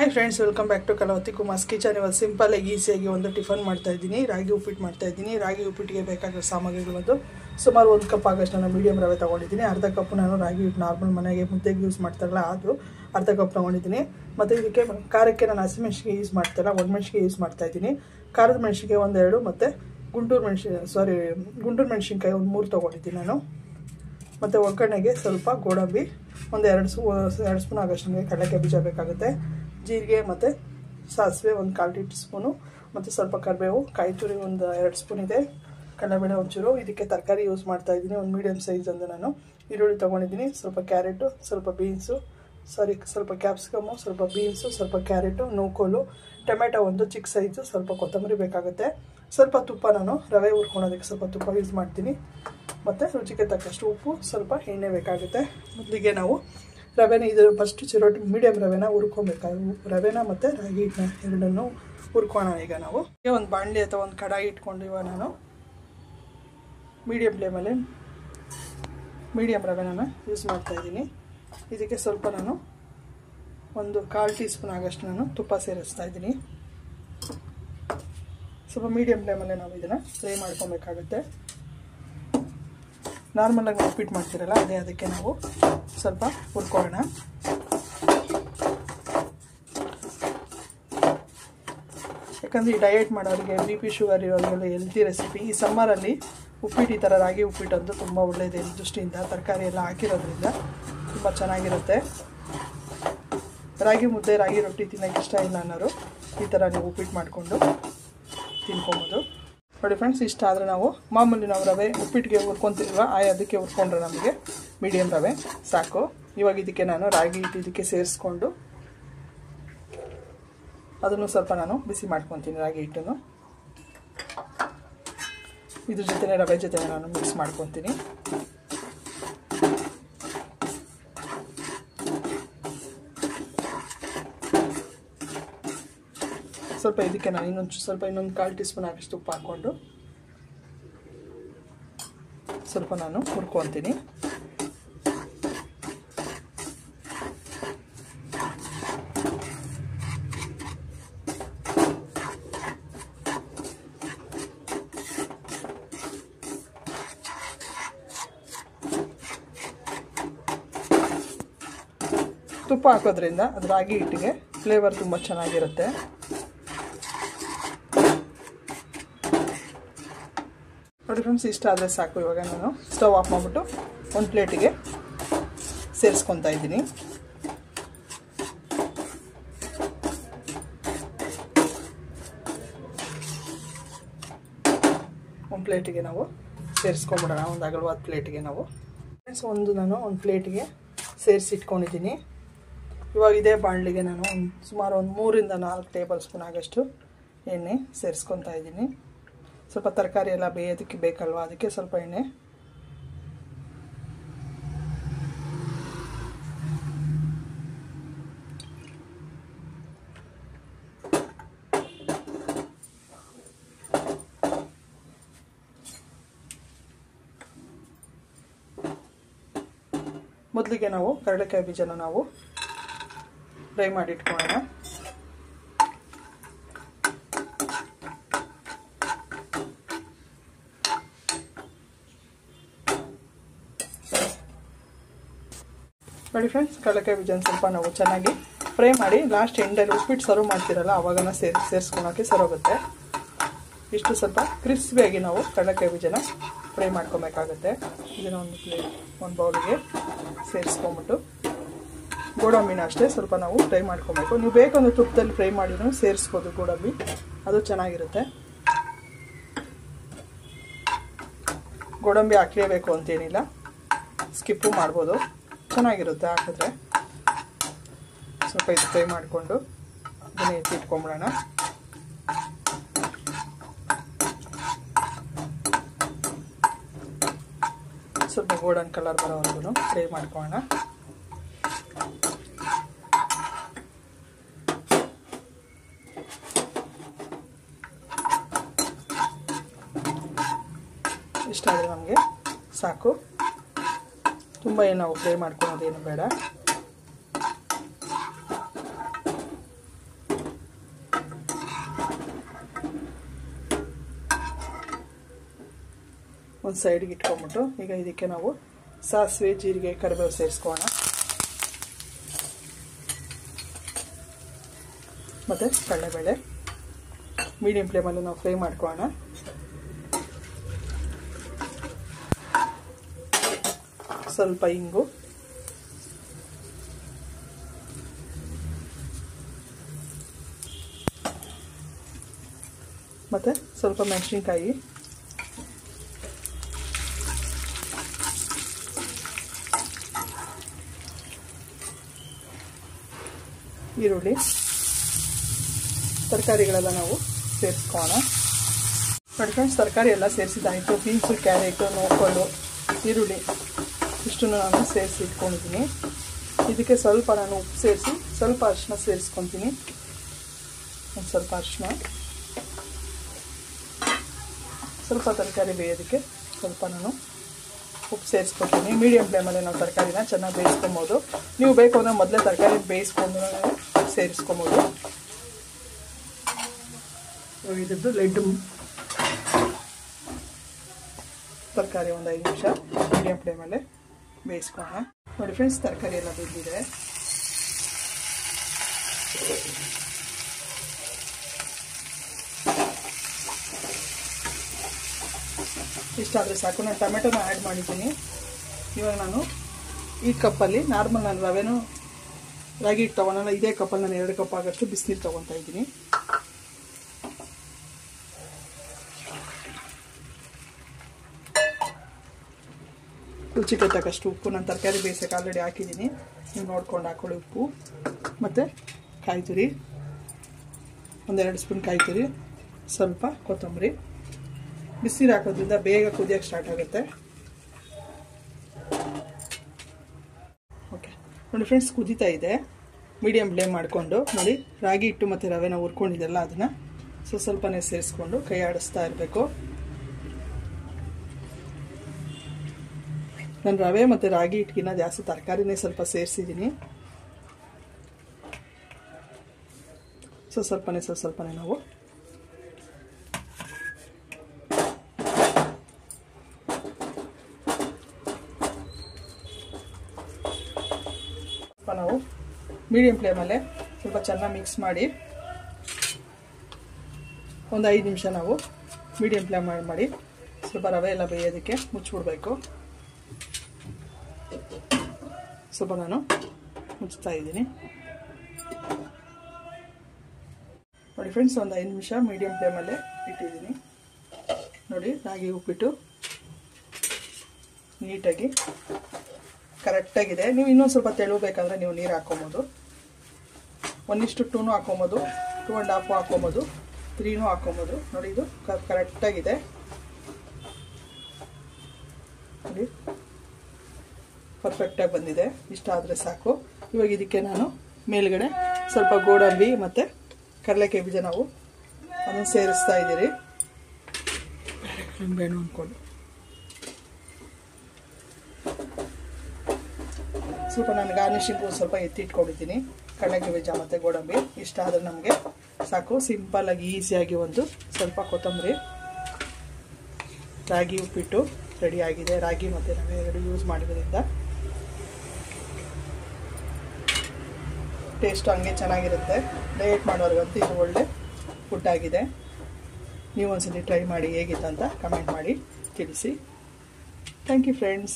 Hi friends, welcome back to Kalavathi Kumar's kitchen. ಇವತ್ತು simple ಆಗಿ ಈಸಿಯಾಗಿ ಒಂದು ಟಿಫನ್ ಮಾಡ್ತಾ ಇದ್ದೀನಿ. ರಾಗಿ ಉಪ್ಪಿಟ್ಟು ಮಾಡ್ತಾ ಇದ್ದೀನಿ. ರಾಗಿ ಉಪ್ಪಿಟ್ಟಿಗೆ ಬೇಕಾಗಿರೋ ಸಾಮಗ್ರಿಗಳು ಬಂದು ಸುಮಾರು 1 ಕಪ್ ಆಗಷ್ಟು ನಾನು ಮೀಡಿಯಮ್ ರವೆ ತೊಗೊಂಡಿದ್ದೀನಿ. ಅರ್ಧ ಕಪ್ ನಾನು ರಾಗಿ ಹಿಟ್ಟು ನಾರ್ಮಲ್ ಮನೆಗೆ ಮುದ್ದೆಗೆ ಯೂಸ್ ಮಾಡ್ತಾರಲ್ಲ ಅದು ಅರ್ಧ ಕಪ್ ತೊಗೊಂಡಿದ್ದೀನಿ. ಮತ್ತು ಇದಕ್ಕೆ ಖಾರಕ್ಕೆ ನಾನು ಹಸಿಮೆಣ್ಸಿಗೆ ಯೂಸ್ ಮಾಡ್ತಾಯಿಲ್ಲ, ಒಣಮೆಣ್ಸಿಗೆ ಯೂಸ್ ಮಾಡ್ತಾ ಇದ್ದೀನಿ. ಖಾರದ ಮೆಣಸಿಗೆ 1-2 ಮತ್ತು ಗುಂಟೂರು ಮೆಣಸಿನ್ಕಾಯಿ 3 ತೊಗೊಂಡಿದ್ದೀನಿ ನಾನು. ಮತ್ತು ಒಗ್ಗರಣೆಗೆ ಸ್ವಲ್ಪ ಗೋಡಂಬಿ, ಒಂದು 2 ಸ್ಪೂನ್ ಆಗಷ್ಟು ನಮಗೆ ಕಡಲೆಕಾಯಿ ಬೀಜ ಬೇಕಾಗುತ್ತೆ. ಜೀರಿಗೆ ಮತ್ತು ಸಾಸಿವೆ 1/4 ಟೀ ಸ್ಪೂನು, ಮತ್ತು ಸ್ವಲ್ಪ ಕರಿಬೇವು, ಕಾಯಿ ತುರಿ 2 ಸ್ಪೂನ್ ಇದೆ, ಕಡಲೆಬೇಳೆ ಒಂಚೂರು. ಇದಕ್ಕೆ ತರಕಾರಿ ಯೂಸ್ ಮಾಡ್ತಾ ಇದ್ದೀನಿ. ಒಂದು ಮೀಡಿಯಮ್ ಸೈಜ್ ಅಂದು ನಾನು ಈರುಳ್ಳಿ ತೊಗೊಂಡಿದ್ದೀನಿ, ಸ್ವಲ್ಪ ಕ್ಯಾರೆಟು, ಸ್ವಲ್ಪ ಬೀನ್ಸು, ಸ್ವಲ್ಪ ಕ್ಯಾಪ್ಸಿಕಮ್ಮು, ಸ್ವಲ್ಪ ಬೀನ್ಸು, ಸ್ವಲ್ಪ ಕ್ಯಾರೆಟು, ನೂಕೋಲು, ಟೊಮೆಟೊ ಒಂದು ಚಿಕ್ಕ ಸೈಜು, ಸ್ವಲ್ಪ ಕೊತ್ತಂಬರಿ ಬೇಕಾಗುತ್ತೆ. ಸ್ವಲ್ಪ ತುಪ್ಪ, ನಾನು ರವೆ ಹುರ್ಕೊಳೋದಕ್ಕೆ ಸ್ವಲ್ಪ ತುಪ್ಪ ಯೂಸ್ ಮಾಡ್ತೀನಿ. ಮತ್ತು ರುಚಿಗೆ ತಕ್ಕಷ್ಟು ಉಪ್ಪು, ಸ್ವಲ್ಪ ಎಣ್ಣೆ ಬೇಕಾಗುತ್ತೆ. ಮೊದಲಿಗೆ ನಾವು ರವೆನ ಫಸ್ಟು ಚಿರೋಟಿ ಮೀಡಿಯಮ್ ರವೆನ ರವೆನ ಮತ್ತು ರಾಗಿ ಹಿಟ್ಟನ್ನ ಎರಡನ್ನೂ ಹುರ್ಕೋಣ. ಈಗ ನಾವು ಒಂದು ಬಾಣಲಿ ಅಥವಾ ಒಂದು ಕಡಾಯಿ ಇಟ್ಕೊಂಡಿವ ನಾನು ಮೀಡಿಯಮ್ ಫ್ಲೇಮಲ್ಲಿ ಮೀಡಿಯಮ್ ರವೆನ ಯೂಸ್ ಮಾಡ್ತಾಯಿದ್ದೀನಿ. ಇದಕ್ಕೆ ಸ್ವಲ್ಪ ನಾನು 1/4 ಟೀ ಸ್ಪೂನ್ ಆಗಷ್ಟು ನಾನು ತುಪ್ಪ ಸೇರಿಸ್ತಾ ಇದ್ದೀನಿ. ಸ್ವಲ್ಪ ಮೀಡಿಯಮ್ ಫ್ಲೇಮಲ್ಲೇ ನಾವು ಇದನ್ನು ಫ್ರೈ ಮಾಡ್ಕೊಬೇಕಾಗುತ್ತೆ. ನಾರ್ಮಲಾಗಿ ನಾವು ಉಪ್ಪಿಟ್ಟು ಮಾಡ್ತಿರಲ್ಲ ಅದಕ್ಕೆ ನಾವು ಸ್ವಲ್ಪ ಹುರ್ಕೊಳ್ಳೋಣ. ಯಾಕಂದರೆ ಈ ಡಯಟ್ ಮಾಡೋರಿಗೆ, BP ಶುಗರ್ ಇರೋರಿಗೆಲ್ಲ ಹೆಲ್ತಿ ರೆಸಿಪಿ. ಈ ಸಮ್ಮರಲ್ಲಿ ಉಪ್ಪಿಟ್ಟು, ಈ ಥರ ರಾಗಿ ಉಪ್ಪಿಟ್ಟು ಅಂತೂ ತುಂಬ ಒಳ್ಳೆಯದು ಹೆಲ್ತ್ ದೃಷ್ಟಿಯಿಂದ. ತರಕಾರಿ ಎಲ್ಲ ಹಾಕಿರೋದ್ರಿಂದ ತುಂಬ ಚೆನ್ನಾಗಿರುತ್ತೆ. ರಾಗಿ ಮುದ್ದೆ, ರಾಗಿ ರೊಟ್ಟಿ ತಿನ್ನೋಕ್ಕೆ ಇಷ್ಟ ಇಲ್ಲ ಅನ್ನೋರು ಈ ಥರ ನೀವು ಉಪ್ಪಿಟ್ಟು ಮಾಡಿಕೊಂಡು ತಿನ್ಕೊಬೋದು. ನೋಡಿ ಫ್ರೆಂಡ್ಸ್, ಇಷ್ಟ ಆದರೆ ನಾವು ಮಾಮೂಲಿ ನಾವು ರವೆ ಉಪ್ಪಿಟ್ಟಿಗೆ ಹುರ್ಕೊತೀಲ್ವ ಅದಕ್ಕೆ ಹುರ್ಕೊಂಡ್ರೆ ನಮಗೆ ಮೀಡಿಯಮ್ ರವೆ ಸಾಕು. ಇವಾಗ ಇದಕ್ಕೆ ನಾನು ರಾಗಿ ಹಿಟ್ಟು ಇದಕ್ಕೆ ಸೇರಿಸ್ಕೊಂಡು ಅದನ್ನು ಸ್ವಲ್ಪ ನಾನು ಬಿಸಿ ಮಾಡ್ಕೊತೀನಿ. ರಾಗಿ ಹಿಟ್ಟನ್ನು ಇದ್ರ ಜೊತೆ ರವೆ ಜೊತೆ ನಾನು ಮಿಕ್ಸ್ ಮಾಡ್ಕೊತೀನಿ. ಸ್ವಲ್ಪ ಇದಕ್ಕೆ ನಾನು ಇನ್ನೊಂದು 1/4 ಟೀ ಸ್ಪೂನ್ ಆಗಷ್ಟು ಉಪ್ಪು ಹಾಕ್ಕೊಂಡು ಸ್ವಲ್ಪ ನಾನು ಹುರ್ಕೊತೀನಿ. ತುಪ್ಪ ಹಾಕೋದ್ರಿಂದ ಅದು ರಾಗಿ ಹಿಟ್ಟಿಗೆ ಫ್ಲೇವರ್ ತುಂಬ ಚೆನ್ನಾಗಿರುತ್ತೆ. ನೋಡಿ ಫ್ರೆಂಡ್ಸ್, ಇಷ್ಟ ಆದರೆ ಸಾಕು. ಇವಾಗ ನಾನು ಸ್ಟವ್ ಆಫ್ ಮಾಡಿಬಿಟ್ಟು ಒಂದು ಪ್ಲೇಟಿಗೆ ಸೇರಿಸ್ಕೊತಾ ಇದ್ದೀನಿ. ಒಂದು ಪ್ಲೇಟಿಗೆ ನಾವು ಸೇರಿಸ್ಕೊಂಬಿಡೋಣ, ಒಂದು ಅಗಲವಾದ ಪ್ಲೇಟಿಗೆ ನಾವು. ನಾನು ಒಂದು ಪ್ಲೇಟಿಗೆ ಸೇರಿಸಿಟ್ಕೊಂಡಿದ್ದೀನಿ. ಇವಾಗ ಇದೇ ಬಾಣಲಿಗೆ ನಾನು ಸುಮಾರು 3-4 ಟೇಬಲ್ ಸ್ಪೂನ್ ಆಗಷ್ಟು ಎಣ್ಣೆ ಸೇರಿಸ್ಕೊತಾ ಇದ್ದೀನಿ. ಸ್ವಲ್ಪ ತರಕಾರಿ ಎಲ್ಲ ಬೇಯೋದಕ್ಕೆ ಬೇಕಲ್ವ, ಅದಕ್ಕೆ ಸ್ವಲ್ಪ ಎಣ್ಣೆ. ಮೊದಲಿಗೆ ನಾವು ಕಡಲೆಕಾಯಿ ಬೀಜನ ನಾವು ಫ್ರೈ ಮಾಡಿ ಇಟ್ಕೊಳ್ಳೋಣ. ನೋಡಿ ಫ್ರೆಂಡ್ಸ್, ಕಡಲೆಕಾಯಿ ಬೀಜನ ಸ್ವಲ್ಪ ನಾವು ಚೆನ್ನಾಗಿ ಫ್ರೈ ಮಾಡಿ ಲಾಸ್ಟ್ ಎಂಡಲ್ಲಿ ಉಪ್ಪಿಟ್ಟು ಸರ್ವ್ ಮಾಡ್ತಿರಲ್ಲ ಆವಾಗನ ಸೇರಿಸ್ಕೊಳೋಕ್ಕೆ ಸರೋಗುತ್ತೆ. ಇಷ್ಟು ಸ್ವಲ್ಪ ಕ್ರಿಸ್ಪಿಯಾಗಿ ನಾವು ಕಡಲೆಕಾಯಿ ಬೀಜನ ಫ್ರೈ ಮಾಡ್ಕೊಬೇಕಾಗುತ್ತೆ. ಇದನ್ನು ಒಂದು ಬೌಲಿಗೆ ಸೇರಿಸ್ಕೊಂಬಿಟ್ಟು ಗೋಡಂಬಿನ ಅಷ್ಟೇ ಸ್ವಲ್ಪ ನಾವು ಫ್ರೈ ಮಾಡ್ಕೊಬೇಕು. ನೀವು ಬೇಕಂದ್ರೆ ತುಪ್ಪದಲ್ಲಿ ಫ್ರೈ ಮಾಡಿನೂ ಸೇರಿಸ್ಬೋದು ಗೋಡಂಬಿ, ಅದು ಚೆನ್ನಾಗಿರುತ್ತೆ. ಗೋಡಂಬಿ ಹಾಕಲೇಬೇಕು ಅಂತೇನಿಲ್ಲ, ಸ್ಕಿಪ್ಪು ಮಾಡ್ಬೋದು, ಚೆನ್ನಾಗಿರುತ್ತೆ ಹಾಕಿದ್ರೆ. ಸ್ವಲ್ಪ ಇದು ಫ್ರೈ ಮಾಡಿಕೊಂಡು ಇದನ್ನು ಎತ್ತಿಟ್ಕೊಂಬಿಡೋಣ. ಸ್ವಲ್ಪ ಗೋಲ್ಡನ್ ಕಲರ್ ಬರೋವರೆಗೂ ಫ್ರೈ ಮಾಡ್ಕೊಳ್ಳೋಣ. ಇಷ್ಟ ಆದರೆ ನಮಗೆ ಸಾಕು. ತುಂಬ ಏನು ನಾವು ಫ್ರೈ ಮಾಡ್ಕೊಳೋದೇನು ಬೇಡ. ಒಂದು ಸೈಡ್ಗೆ ಇಟ್ಕೊಂಡ್ಬಿಟ್ಟು ಈಗ ಇದಕ್ಕೆ ನಾವು ಸಾಸಿವೆ ಜೀರಿಗೆ ಕರಿಬೇವು ಸೇರಿಸ್ಕೊಳ್ಳೋಣ. ಮತ್ತು ಕಡಲೆಬೇಳೆ ಮೀಡಿಯಂ ಫ್ಲೇಮಲ್ಲಿ ನಾವು ಫ್ರೈ ಮಾಡ್ಕೊಳ್ಳೋಣ. ಸ್ವಲ್ಪ ಇಂಗು, ಮತ್ತು ಸ್ವಲ್ಪ ಮೆಣಸಿನ್ಕಾಯಿ, ಈರುಳ್ಳಿ, ತರಕಾರಿಗಳೆಲ್ಲ ನಾವು ಸೇರಿಸ್ಕೊಳ್ಳೋಣ. ನೋಡಿ ಫ್ರೆಂಡ್ಸ್, ತರಕಾರಿ ಎಲ್ಲ ಸೇರಿಸಿದ್ದಾಯಿತು. ಬೀನ್ಸು, ಕ್ಯಾರೆಟು, ನೋಡ್ಕೊಂಡು ಈರುಳ್ಳಿ ಇಷ್ಟನ್ನು ನಾನು ಸೇರಿಸಿ ಇಟ್ಕೊಂಡಿದ್ದೀನಿ. ಇದಕ್ಕೆ ಸ್ವಲ್ಪ ನಾನು ಉಪ್ಪು ಸೇರಿಸಿ ಸ್ವಲ್ಪ ಅರಿಶಿನ ಸೇರಿಸ್ಕೊತೀನಿ. ಒಂದು ಸ್ವಲ್ಪ ಅರಿಶಿನ, ಸ್ವಲ್ಪ ತರಕಾರಿ ಬೇಯೋದಕ್ಕೆ ಸ್ವಲ್ಪ ನಾನು ಉಪ್ಪು ಸೇರಿಸ್ಕೊತೀನಿ. ಮೀಡಿಯಂ ಫ್ಲೇಮಲ್ಲಿ ನಾವು ತರಕಾರಿನ ಚೆನ್ನಾಗಿ ಬೇಯಿಸ್ಕೊಬೋದು. ನೀವು ಬೇಕು ಅಂದರೆ ಮೊದಲೇ ತರಕಾರಿ ಬೇಯಿಸ್ಕೊಂಡು ಸೇರಿಸ್ಕೊಬೋದು. ಇದ್ರದ್ದು ಲೆಡ್ ತರಕಾರಿ ಒಂದು 5 ನಿಮಿಷ ಮೀಡಿಯಂ ಫ್ಲೇಮಲ್ಲೇ ಬೇಯಿಸ್ಕೊಳ್ಳೋಣ. ನೋಡಿ ಫ್ರೆಂಡ್ಸ್, ತರಕಾರಿ ಎಲ್ಲ ಬೆಂದಿದೆ. ಇಷ್ಟಾದರೆ ಸಾಕು. ನಾನು ಟೊಮೆಟೊನ ಆ್ಯಡ್ ಮಾಡಿದ್ದೀನಿ. ಇವಾಗ ನಾನು ಈ ಕಪ್ಪಲ್ಲಿ ನಾರ್ಮಲ್ ನಾನು ರವೆನೂ ರಾಗಿ ಹಿಟ್ಟು ತೊಗೊಳಲ್ಲ, ಇದೇ ಕಪ್ಪಲ್ಲಿ ನಾನು 2 ಕಪ್ ಆಗೋಷ್ಟು ಬಿಸಿನೀರು ತೊಗೊತಾ ಇದ್ದೀನಿ. ರುಚಿಗೆ ತಕ್ಕಷ್ಟು ಉಪ್ಪು, ನಾನು ತರಕಾರಿ ಬೇಯಿಸೋಕೆ ಆಲ್ರೆಡಿ ಹಾಕಿದ್ದೀನಿ, ನೀವು ನೋಡ್ಕೊಂಡು ಹಾಕೊಳ್ಳಿ. ಉಪ್ಪು ಮತ್ತು ಕಾಯಿ ತುರಿ, 1-2 ಸ್ಪೂನ್ ಕಾಯಿ ತುರಿ, ಸ್ವಲ್ಪ ಕೊತ್ತಂಬರಿ. ಬಿಸಿನೀರು ಹಾಕೋದ್ರಿಂದ ಬೇಗ ಕುದಿಯೋಕ್ಕೆ ಸ್ಟಾರ್ಟ್ ಆಗುತ್ತೆ. ಓಕೆ ನೋಡಿ ಫ್ರೆಂಡ್ಸ್, ಕುದೀತಾ ಇದೆ. ಮೀಡಿಯಂ ಫ್ಲೇಮ್ ಮಾಡಿಕೊಂಡು ನೋಡಿ, ರಾಗಿ ಹಿಟ್ಟು ಮತ್ತು ರವೆನ ಹುರ್ಕೊಂಡಿದ್ದೆಲ್ಲ ಅದನ್ನು ಸ್ವಲ್ಪನೇ ಸೇರಿಸ್ಕೊಂಡು ಕೈ ಆಡಿಸ್ತಾ ಇರಬೇಕು. ನಾನು ರವೆ ಮತ್ತು ರಾಗಿ ಹಿಟ್ಟಿಗಿನ್ನ ಜಾಸ್ತಿ ತರಕಾರಿನೇ ಸ್ವಲ್ಪ ಸೇರಿಸಿದ್ದೀನಿ. ಸ್ವಲ್ಪನೇ ನಾವು ಮೀಡಿಯಂ ಫ್ಲೇಮಲ್ಲೇ ಸ್ವಲ್ಪ ಚೆನ್ನಾಗಿ ಮಿಕ್ಸ್ ಮಾಡಿ ಒಂದು 5 ನಿಮಿಷ ನಾವು ಮೀಡಿಯಂ ಫ್ಲೇಮ್ ಮಾಡಿ ಸ್ವಲ್ಪ ರವೆ ಎಲ್ಲ ಬೇಯೋದಕ್ಕೆ ಮುಚ್ಚಿಬಿಡ್ಬೇಕು. ಸ್ವಲ್ಪ ನಾನು ಮುಚ್ತಾ ಇದ್ದೀನಿ. ನೋಡಿ ಫ್ರೆಂಡ್ಸ್, ಒಂದು 5 ನಿಮಿಷ ಮೀಡಿಯಂ ಫ್ಲೇಮಲ್ಲೇ ಇಟ್ಟಿದ್ದೀನಿ. ನೋಡಿ, ರಾಗಿ ಉಪ್ಪಿಟ್ಟು ನೀಟಾಗಿ ಕರೆಕ್ಟಾಗಿದೆ. ನೀವು ಇನ್ನೊಂದು ಸ್ವಲ್ಪ ತೆಳುಬೇಕಾದ್ರೆ ನೀವು ನೀರು ಹಾಕ್ಕೊಬೋದು. 1:2 ಹಾಕ್ಕೊಬೋದು, 2.5 ಹಾಕ್ಕೊಬೋದು, 3 ಹಾಕ್ಕೊಬೋದು. ನೋಡಿ, ಇದು ಕರೆಕ್ಟಾಗಿದೆ. ನೋಡಿ, ಪರ್ಫೆಕ್ಟಾಗಿ ಬಂದಿದೆ. ಇಷ್ಟ ಆದರೆ ಸಾಕು. ಇವಾಗ ಇದಕ್ಕೆ ನಾನು ಮೇಲ್ಗಡೆ ಸ್ವಲ್ಪ ಗೋಡಂಬಿ ಮತ್ತು ಕಡಲೆಕಾಯಿ ಬೀಜ ನಾವು ಅದನ್ನು ಸೇರಿಸ್ತಾ ಇದ್ದೀರಿ. ಬೇಡ ಅಂದ್ಕೊಂಡು ಸ್ವಲ್ಪ ನಾನು ಗಾರ್ನಿಷಿಂಗು ಸ್ವಲ್ಪ ಎತ್ತಿಟ್ಕೊಂಡಿದ್ದೀನಿ. ಕಡಲೆಕಾಯಿ ಬೀಜ ಮತ್ತು ಗೋಡಂಬಿ ಇಷ್ಟ ಆದರೆ ನಮಗೆ ಸಾಕು. ಸಿಂಪಲ್ಲಾಗಿ ಈಸಿಯಾಗಿ ಒಂದು ಸ್ವಲ್ಪ ಕೊತ್ತಂಬರಿ, ರಾಗಿ ಉಪ್ಪಿಟ್ಟು ರೆಡಿಯಾಗಿದೆ. ರಾಗಿ ಮತ್ತು ರವೆ 2 ಯೂಸ್ ಮಾಡಿರೋದ್ರಿಂದ ಟೇಸ್ಟು ಹಂಗೆ ಚೆನ್ನಾಗಿರುತ್ತೆ. ಡಯಟ್ ಮಾಡೋರಿಗಂತೂ ಇದು ಒಳ್ಳೆ ಫುಡ್ ಆಗಿದೆ. ನೀವು ಒಂದ್ಸತಿ ಟ್ರೈ ಮಾಡಿ ಹೇಗಿತ್ತು ಅಂತ ಕಮೆಂಟ್ ಮಾಡಿ ತಿಳಿಸಿ. Thank you friends.